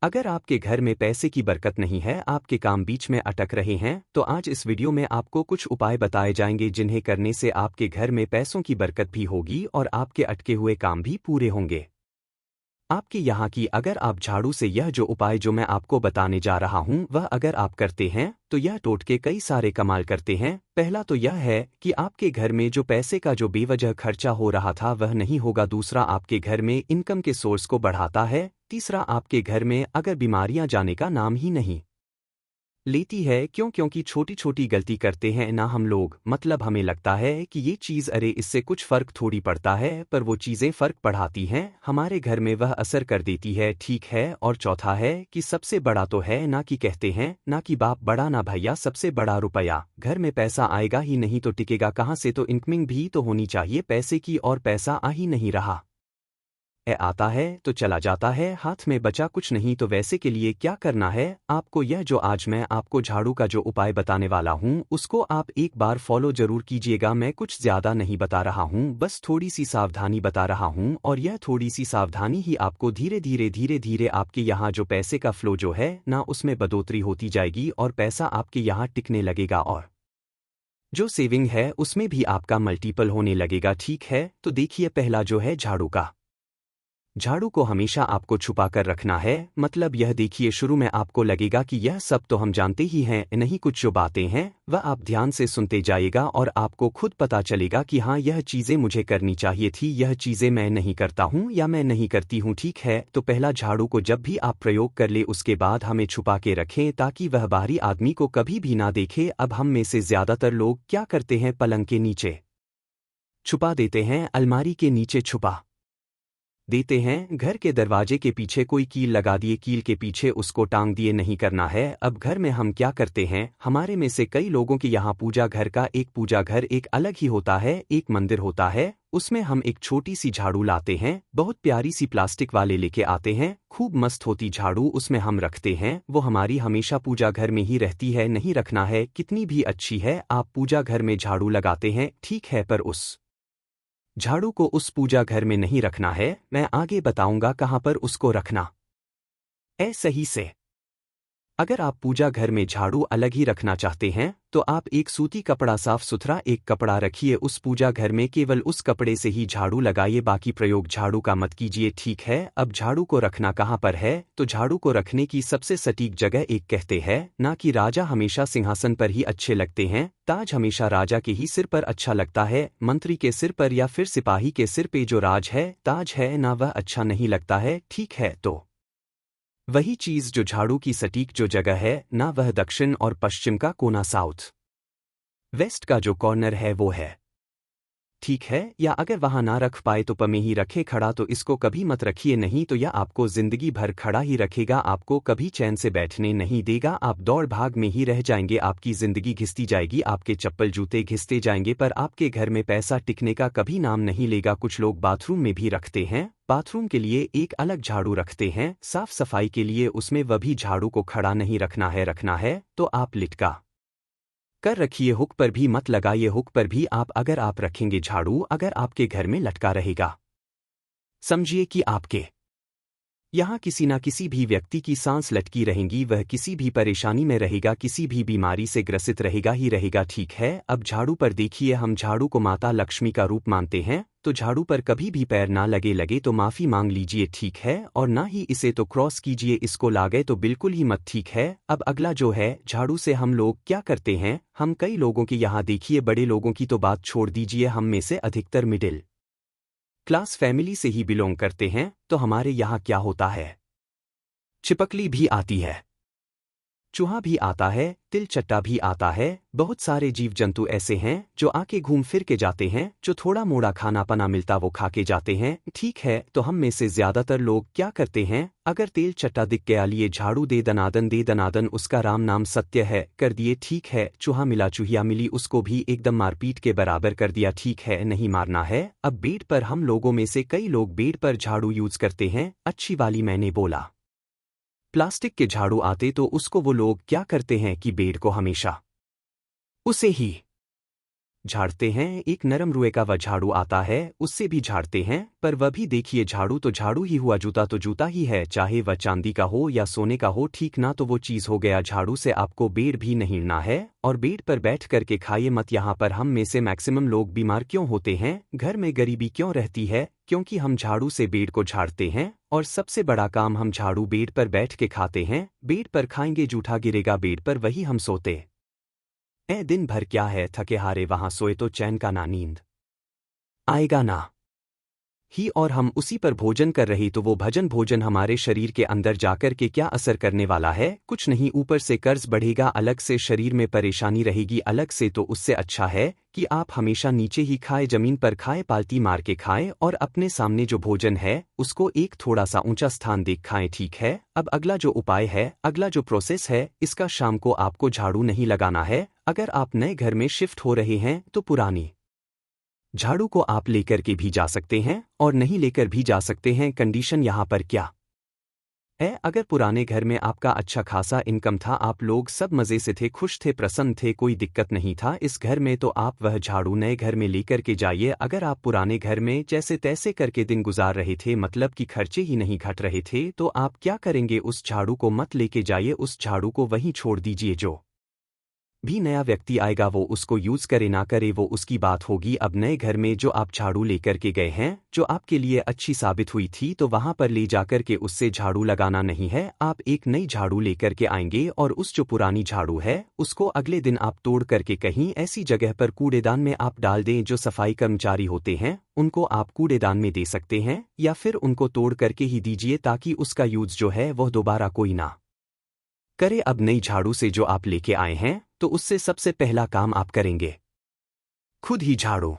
अगर आपके घर में पैसे की बरकत नहीं है, आपके काम बीच में अटक रहे हैं, तो आज इस वीडियो में आपको कुछ उपाय बताए जाएंगे जिन्हें करने से आपके घर में पैसों की बरकत भी होगी और आपके अटके हुए काम भी पूरे होंगे। आपके यहाँ की अगर आप झाड़ू से यह जो उपाय जो मैं आपको बताने जा रहा हूँ वह अगर आप करते हैं तो यह टोटके कई सारे कमाल करते हैं। पहला तो यह है कि आपके घर में जो पैसे का जो बेवजह खर्चा हो रहा था वह नहीं होगा। दूसरा, आपके घर में इनकम के सोर्स को बढ़ाता है। तीसरा, आपके घर में अगर बीमारियां जाने का नाम ही नहीं लेती है। क्योंकि छोटी छोटी गलती करते हैं ना हम लोग, मतलब हमें लगता है कि ये चीज़ अरे इससे कुछ फ़र्क थोड़ी पड़ता है, पर वो चीज़ें फ़र्क पढ़ाती हैं, हमारे घर में वह असर कर देती है। ठीक है। और चौथा है कि सबसे बड़ा तो है ना कि कहते हैं ना कि बाप बड़ा ना भैया, सबसे बड़ा रुपया। घर में पैसा आएगा ही नहीं तो टिकेगा कहाँ से? तो इनकमिंग भी तो होनी चाहिए पैसे की, और पैसा आ ही नहीं रहा। आता है तो चला जाता है, हाथ में बचा कुछ नहीं। तो वैसे के लिए क्या करना है आपको? यह जो आज मैं आपको झाड़ू का जो उपाय बताने वाला हूँ उसको आप एक बार फॉलो जरूर कीजिएगा। मैं कुछ ज्यादा नहीं बता रहा हूँ, बस थोड़ी सी सावधानी बता रहा हूँ, और यह थोड़ी सी सावधानी ही आपको धीरे धीरे आपके यहाँ जो पैसे का फ्लो जो है ना उसमें बढ़ोतरी होती जाएगी और पैसा आपके यहाँ टिकने लगेगा, और जो सेविंग है उसमें भी आपका मल्टीपल होने लगेगा। ठीक है। तो देखिए, पहला जो है झाड़ू का। झाड़ू को हमेशा आपको छुपा कर रखना है। मतलब यह देखिए, शुरू में आपको लगेगा कि यह सब तो हम जानते ही हैं, नहीं कुछ जो बातें हैं वह आप ध्यान से सुनते जाइएगा और आपको खुद पता चलेगा कि हाँ यह चीज़ें मुझे करनी चाहिए थी, यह चीज़ें मैं नहीं करता हूँ या मैं नहीं करती हूँ। ठीक है। तो पहला, झाड़ू को जब भी आप प्रयोग कर ले उसके बाद हमें छुपा के रखें ताकि वह बाहरी आदमी को कभी भी ना देखे। अब हम में से ज़्यादातर लोग क्या करते हैं, पलंग के नीचे छुपा देते हैं, अलमारी के नीचे छुपा देते हैं, घर के दरवाजे के पीछे कोई कील लगा दिए, कील के पीछे उसको टांग दिए। नहीं करना है। अब घर में हम क्या करते हैं, हमारे में से कई लोगों के यहाँ पूजा घर का एक पूजा घर एक अलग ही होता है, एक मंदिर होता है। उसमें हम एक छोटी सी झाड़ू लाते हैं, बहुत प्यारी सी प्लास्टिक वाले लेके आते हैं, खूब मस्त होती झाड़ू उसमें हम रखते हैं। वो हमारी हमेशा पूजा घर में ही रहती है। नहीं रखना है, कितनी भी अच्छी है आप पूजा घर में झाड़ू लगाते हैं, ठीक है, पर उस झाड़ू को उस पूजा घर में नहीं रखना है। मैं आगे बताऊंगा कहां पर उसको रखना है सही से। अगर आप पूजा घर में झाड़ू अलग ही रखना चाहते हैं तो आप एक सूती कपड़ा, साफ सुथरा एक कपड़ा रखिए उस पूजा घर में, केवल उस कपड़े से ही झाड़ू लगाइए, बाकी प्रयोग झाड़ू का मत कीजिए। ठीक है। अब झाड़ू को रखना कहाँ पर है, तो झाड़ू को रखने की सबसे सटीक जगह एक कहते हैं ना कि राजा हमेशा सिंहासन पर ही अच्छे लगते हैं, ताज हमेशा राजा के ही सिर पर अच्छा लगता है, मंत्री के सिर पर या फिर सिपाही के सिर पे जो राज है ताज है ना वह अच्छा नहीं लगता है। ठीक है। तो वही चीज़ जो झाड़ू की सटीक जो जगह है ना वह दक्षिण और पश्चिम का कोना, साउथ वेस्ट का जो कॉर्नर है वो है। ठीक है। या अगर वहां ना रख पाए तो पमे ही रखे खड़ा, तो इसको कभी मत रखिए, नहीं तो यह आपको जिंदगी भर खड़ा ही रखेगा, आपको कभी चैन से बैठने नहीं देगा, आप दौड़ भाग में ही रह जाएंगे, आपकी जिंदगी घिसती जाएगी, आपके चप्पल जूते घिसते जाएंगे, पर आपके घर में पैसा टिकने का कभी नाम नहीं लेगा। कुछ लोग बाथरूम में भी रखते हैं, बाथरूम के लिए एक अलग झाड़ू रखते हैं, साफ सफाई के लिए उसमें वह भी झाड़ू को खड़ा नहीं रखना है। रखना है तो आप लिटका कर रखिए, हुक पर भी मत लगाइए। हुक पर भी आप अगर आप रखेंगे झाड़ू, अगर आपके घर में लटका रहेगा, समझिए कि आपके यहाँ किसी ना किसी भी व्यक्ति की सांस लटकी रहेंगी, वह किसी भी परेशानी में रहेगा, किसी भी बीमारी से ग्रसित रहेगा ही रहेगा। ठीक है। अब झाड़ू पर देखिए, हम झाड़ू को माता लक्ष्मी का रूप मानते हैं, तो झाड़ू पर कभी भी पैर ना लगे तो माफी मांग लीजिए। ठीक है। और ना ही इसे तो क्रॉस कीजिए, इसको लागे तो बिल्कुल ही मत। ठीक है। अब अगला जो है, झाड़ू से हम लोग क्या करते हैं, हम कई लोगों के यहाँ देखिए, बड़े लोगों की तो बात छोड़ दीजिए, हम में से अधिकतर मिडिल क्लास फैमिली से ही बिलोंग करते हैं, तो हमारे यहाँ क्या होता है, छिपकली भी आती है, चूहा भी आता है, तिलचट्टा भी आता है, बहुत सारे जीव जंतु ऐसे हैं जो आके घूम फिर के जाते हैं, जो थोड़ा मोड़ा खाना पना मिलता वो खा के जाते हैं। ठीक है। तो हम में से ज्यादातर लोग क्या करते हैं, अगर तिलचट्टा दिख गया, लिए झाड़ू दे दनादन, उसका राम नाम सत्य है, कर दिए। ठीक है। चूहा मिला, चूहिया मिली, उसको भी एकदम मारपीट के बराबर कर दिया। ठीक है। नहीं मारना है। अब बेड पर हम लोगों में से कई लोग बेड पर झाड़ू यूज करते हैं, अच्छी वाली मैंने बोला प्लास्टिक के झाड़ू आते, तो उसको वो लोग क्या करते हैं कि बेड को हमेशा उसे ही झाड़ते हैं, एक नरम रुए का वह झाड़ू आता है, उससे भी झाड़ते हैं, पर वह भी देखिए झाड़ू तो झाड़ू ही हुआ, जूता तो जूता ही है, चाहे वह चांदी का हो या सोने का हो, ठीक ना तो वो चीज़ हो गया। झाड़ू से आपको बेड भी नहीं हिड़ना है, और बेड पर बैठ करके खाइए मत। यहाँ पर हम में से मैक्सिमम लोग बीमार क्यों होते हैं, घर में गरीबी क्यों रहती है, क्योंकि हम झाड़ू से बेड को झाड़ते हैं, और सबसे बड़ा काम हम झाड़ू बेड पर बैठ के खाते हैं। बेड पर खाएंगे जूठा गिरेगा बेड पर, वही हम सोते दिन भर क्या है थके हारे, वहां सोए तो चैन का ना नींद आएगा ना ही, और हम उसी पर भोजन कर रही तो वो भजन भोजन हमारे शरीर के अंदर जाकर के क्या असर करने वाला है, कुछ नहीं। ऊपर से कर्ज बढ़ेगा, अलग से शरीर में परेशानी रहेगी अलग से। तो उससे अच्छा है कि आप हमेशा नीचे ही खाए, जमीन पर खाए, पालती मार के खाएं, और अपने सामने जो भोजन है उसको एक थोड़ा सा ऊंचा स्थान देख खाएं, ठीक है। अब अगला जो उपाय है, अगला जो प्रोसेस है, इसका शाम को आपको झाड़ू नहीं लगाना है। अगर आप नए घर में शिफ्ट हो रहे हैं तो पुरानी झाड़ू को आप लेकर के भी जा सकते हैं और नहीं लेकर भी जा सकते हैं। कंडीशन यहाँ पर क्या है, अगर पुराने घर में आपका अच्छा खासा इनकम था, आप लोग सब मज़े से थे, खुश थे, प्रसन्न थे, कोई दिक्कत नहीं था इस घर में, तो आप वह झाड़ू नए घर में लेकर के जाइए। अगर आप पुराने घर में जैसे तैसे करके दिन गुजार रहे थे, मतलब कि खर्चे ही नहीं घट रहे थे, तो आप क्या करेंगे, उस झाड़ू को मत लेके जाइए, उस झाड़ू को वहीं छोड़ दीजिए। जो भी नया व्यक्ति आएगा वो उसको यूज़ करे ना करे वो उसकी बात होगी। अब नए घर में जो आप झाड़ू लेकर के गए हैं, जो आपके लिए अच्छी साबित हुई थी, तो वहां पर ले जाकर के उससे झाड़ू लगाना नहीं है। आप एक नई झाड़ू लेकर के आएंगे, और उस जो पुरानी झाड़ू है उसको अगले दिन आप तोड़ करके कहीं ऐसी जगह पर कूड़ेदान में आप डाल दें। जो सफाई कर्मचारी होते हैं उनको आप कूड़ेदान में दे सकते हैं, या फिर उनको तोड़ करके ही दीजिए, ताकि उसका यूज जो है वह दोबारा कोई ना करे। अब नई झाड़ू से जो आप लेके आए हैं, तो उससे सबसे पहला काम आप करेंगे, खुद ही झाड़ू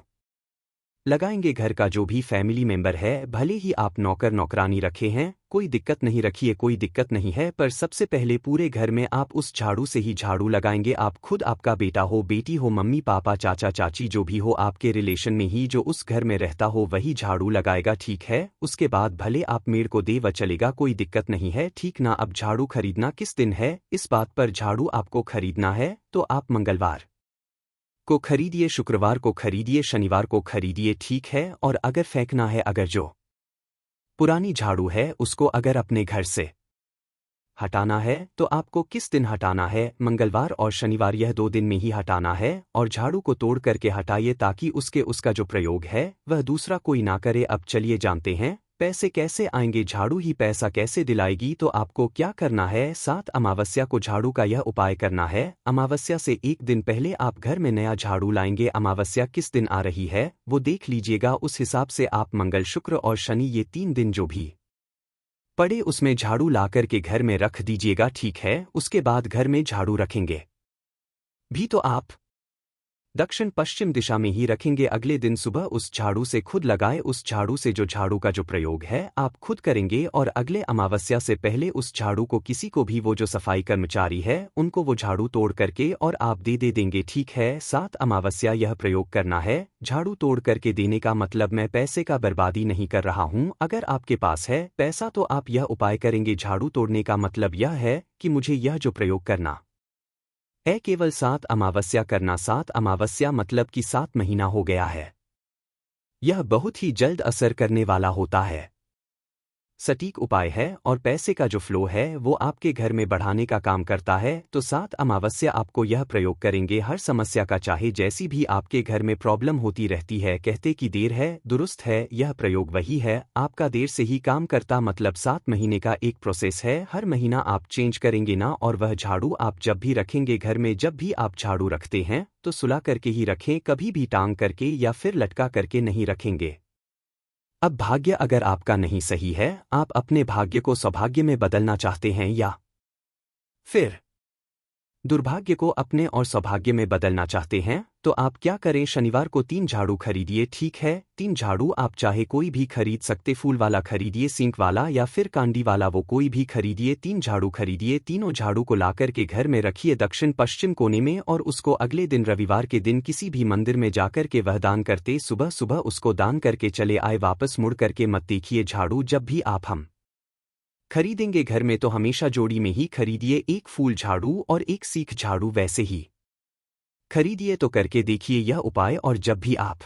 लगाएंगे। घर का जो भी फैमिली मेंबर है, भले ही आप नौकर नौकरानी रखे हैं, कोई दिक्कत नहीं, रखिए, कोई दिक्कत नहीं है, पर सबसे पहले पूरे घर में आप उस झाड़ू से ही झाड़ू लगाएंगे। आप खुद, आपका बेटा हो, बेटी हो, मम्मी पापा, चाचा चाची, जो भी हो आपके रिलेशन में ही जो उस घर में रहता हो, वही झाड़ू लगाएगा, ठीक है। उसके बाद भले आप मेड़ को दे व चलेगा, कोई दिक्कत नहीं है, ठीक ना। अब झाड़ू खरीदना किस दिन है, इस बात पर, झाड़ू आपको खरीदना है तो आप मंगलवार को खरीदिए, शुक्रवार को खरीदिए, शनिवार को खरीदिए, ठीक है। और अगर फेंकना है, अगर जो पुरानी झाड़ू है उसको अगर अपने घर से हटाना है, तो आपको किस दिन हटाना है, मंगलवार और शनिवार, यह 2 दिन में ही हटाना है। और झाड़ू को तोड़ करके हटाइए, ताकि उसका जो प्रयोग है वह दूसरा कोई ना करे। अब चलिए जानते हैं पैसे कैसे आएंगे, झाड़ू ही पैसा कैसे दिलाएगी। तो आपको क्या करना है, 7 अमावस्या को झाड़ू का यह उपाय करना है। अमावस्या से एक दिन पहले आप घर में नया झाड़ू लाएंगे। अमावस्या किस दिन आ रही है वो देख लीजिएगा, उस हिसाब से आप मंगल, शुक्र और शनि, ये 3 दिन जो भी पड़े उसमें झाड़ू लाकर के घर में रख दीजिएगा, ठीक है। उसके बाद घर में झाड़ू रखेंगे भी तो आप दक्षिण पश्चिम दिशा में ही रखेंगे। अगले दिन सुबह उस झाड़ू से खुद लगाए, उस झाड़ू से जो झाड़ू का जो प्रयोग है आप खुद करेंगे। और अगले अमावस्या से पहले उस झाड़ू को किसी को भी, वो जो सफाई कर्मचारी है उनको वो झाड़ू तोड़ करके और आप दे देंगे, ठीक है। 7 अमावस्या यह प्रयोग करना है। झाड़ू तोड़ करके देने का मतलब मैं पैसे का बर्बादी नहीं कर रहा हूँ। अगर आपके पास है पैसा तो आप यह उपाय करेंगे। झाड़ू तोड़ने का मतलब यह है कि मुझे यह जो प्रयोग करना है केवल 7 अमावस्या करना। 7 अमावस्या मतलब कि 7 महीना हो गया है। यह बहुत ही जल्द असर करने वाला होता है, सटीक उपाय है, और पैसे का जो फ्लो है वो आपके घर में बढ़ाने का काम करता है। तो 7 अमावस्या आपको यह प्रयोग करेंगे। हर समस्या का, चाहे जैसी भी आपके घर में प्रॉब्लम होती रहती है, कहते कि देर है दुरुस्त है, यह प्रयोग वही है। आपका देर से ही काम करता, मतलब 7 महीने का एक प्रोसेस है। हर महीना आप चेंज करेंगे ना। और वह झाड़ू आप जब भी रखेंगे घर में, जब भी आप झाड़ू रखते हैं तो सुला करके ही रखें, कभी भी टांग करके या फिर लटका करके नहीं रखेंगे। अब भाग्य अगर आपका नहीं सही है, आप अपने भाग्य को सौभाग्य में बदलना चाहते हैं, या फिर दुर्भाग्य को अपने और सौभाग्य में बदलना चाहते हैं, तो आप क्या करें, शनिवार को 3 झाड़ू खरीदिए, ठीक है। 3 झाड़ू आप चाहे कोई भी खरीद सकते, फूल वाला खरीदिए, सिंक वाला या फिर कांडी वाला, वो कोई भी खरीदिए। 3 झाड़ू खरीदिए, तीनों झाड़ू को लाकर के घर में रखिए दक्षिण पश्चिम कोने में, और उसको अगले दिन रविवार के दिन किसी भी मंदिर में जाकर के वह दान करते। सुबह सुबह उसको दान करके चले आए, वापस मुड़ करके मत देखिए झाड़ू। जब भी आप हम खरीदेंगे घर में तो हमेशा जोड़ी में ही खरीदिए, एक फूल झाड़ू और एक सीख झाड़ू, वैसे ही खरीदिए तो करके देखिए यह उपाय, और जब भी आप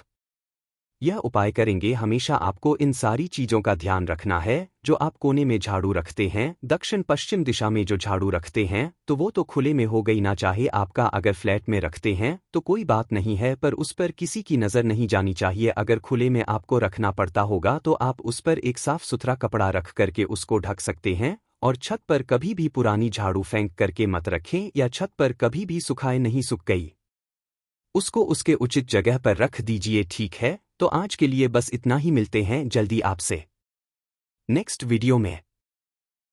यह उपाय करेंगे हमेशा आपको इन सारी चीज़ों का ध्यान रखना है। जो आप कोने में झाड़ू रखते हैं, दक्षिण पश्चिम दिशा में जो झाड़ू रखते हैं, तो वो तो खुले में हो गई ना। चाहे आपका अगर फ्लैट में रखते हैं तो कोई बात नहीं है, पर उस पर किसी की नज़र नहीं जानी चाहिए। अगर खुले में आपको रखना पड़ता होगा तो आप उस पर एक साफ सुथरा कपड़ा रख करके उसको ढक सकते हैं। और छत पर कभी भी पुरानी झाड़ू फेंक करके मत रखें, या छत पर कभी भी सुखाए नहीं, सूख गई उसको उसके उचित जगह पर रख दीजिए। ठीक है, तो आज के लिए बस इतना ही। मिलते हैं जल्दी आपसे नेक्स्ट वीडियो में।